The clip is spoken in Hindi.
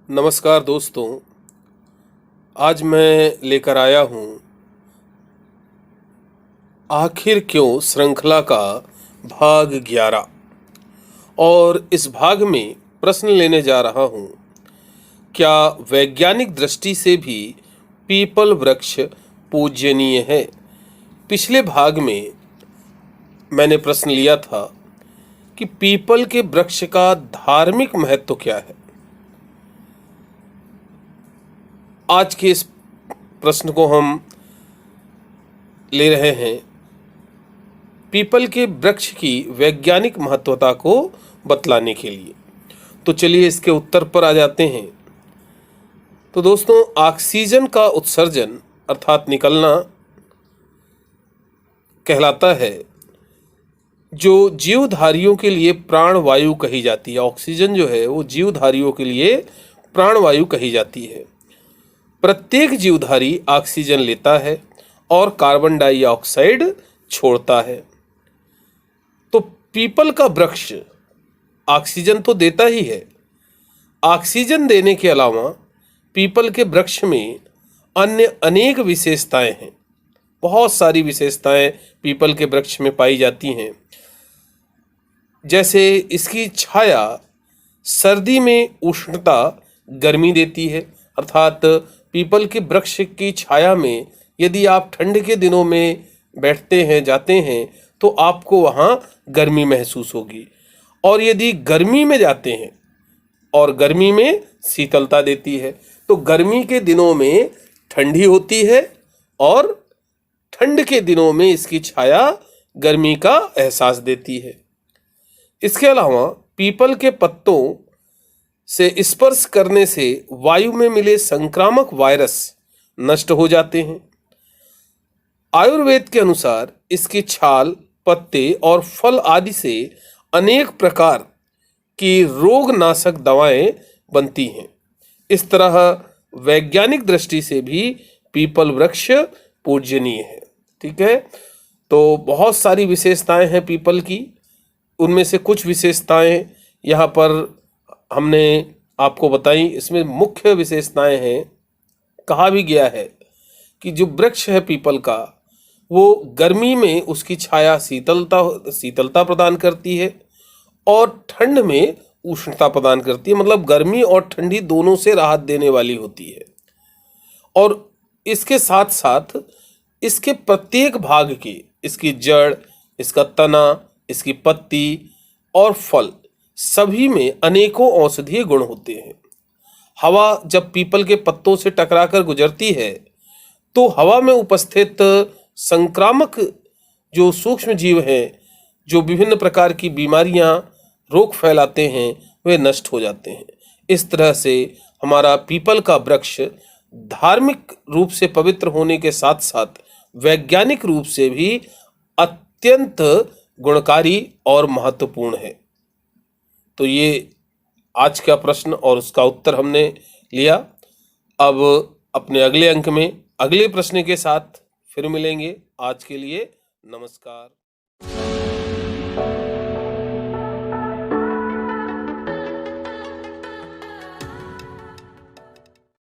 नमस्कार दोस्तों। आज मैं लेकर आया हूँ आखिर क्यों श्रृंखला का भाग 11 और इस भाग में प्रश्न लेने जा रहा हूँ, क्या वैज्ञानिक दृष्टि से भी पीपल वृक्ष पूजनीय है। पिछले भाग में मैंने प्रश्न लिया था कि पीपल के वृक्ष का धार्मिक महत्व क्या है। आज के इस प्रश्न को हम ले रहे हैं पीपल के वृक्ष की वैज्ञानिक महत्वता को बतलाने के लिए। तो चलिए इसके उत्तर पर आ जाते हैं। तो दोस्तों, ऑक्सीजन का उत्सर्जन अर्थात निकलना कहलाता है जो जीवधारियों के लिए प्राणवायु कही जाती है। ऑक्सीजन जो है वो जीवधारियों के लिए प्राणवायु कही जाती है। प्रत्येक जीवधारी ऑक्सीजन लेता है और कार्बन डाइऑक्साइड छोड़ता है। तो पीपल का वृक्ष ऑक्सीजन तो देता ही है, ऑक्सीजन देने के अलावा पीपल के वृक्ष में अन्य अनेक विशेषताएं हैं। बहुत सारी विशेषताएं पीपल के वृक्ष में पाई जाती हैं। जैसे इसकी छाया सर्दी में उष्णता गर्मी देती है, अर्थात पीपल के वृक्ष की छाया में यदि आप ठंड के दिनों में बैठते हैं जाते हैं तो आपको वहाँ गर्मी महसूस होगी, और यदि गर्मी में जाते हैं और गर्मी में शीतलता देती है। तो गर्मी के दिनों में ठंडी होती है और ठंड के दिनों में इसकी छाया गर्मी का एहसास देती है। इसके अलावा पीपल के पत्तों से स्पर्श करने से वायु में मिले संक्रामक वायरस नष्ट हो जाते हैं। आयुर्वेद के अनुसार इसकी छाल, पत्ते और फल आदि से अनेक प्रकार की रोगनाशक दवाएं बनती हैं। इस तरह वैज्ञानिक दृष्टि से भी पीपल वृक्ष पूजनीय है। ठीक है, तो बहुत सारी विशेषताएं हैं पीपल की। उनमें से कुछ विशेषताएं यहाँ पर हमने आपको बताई। इसमें मुख्य विशेषताएं हैं। कहा भी गया है कि जो वृक्ष है पीपल का, वो गर्मी में उसकी छाया शीतलता प्रदान करती है और ठंड में उष्णता प्रदान करती है। मतलब गर्मी और ठंडी दोनों से राहत देने वाली होती है। और इसके साथ साथ इसके प्रत्येक भाग की, इसकी जड़, इसका तना, इसकी पत्ती और फल, सभी में अनेकों औषधीय गुण होते हैं। हवा जब पीपल के पत्तों से टकराकर गुजरती है तो हवा में उपस्थित संक्रामक जो सूक्ष्म जीव हैं, जो विभिन्न प्रकार की बीमारियां, रोग फैलाते हैं, वे नष्ट हो जाते हैं। इस तरह से हमारा पीपल का वृक्ष धार्मिक रूप से पवित्र होने के साथ साथ वैज्ञानिक रूप से भी अत्यंत गुणकारी और महत्वपूर्ण है। तो ये आज का प्रश्न और उसका उत्तर हमने लिया। अब अपने अगले अंक में अगले प्रश्न के साथ फिर मिलेंगे। आज के लिए नमस्कार।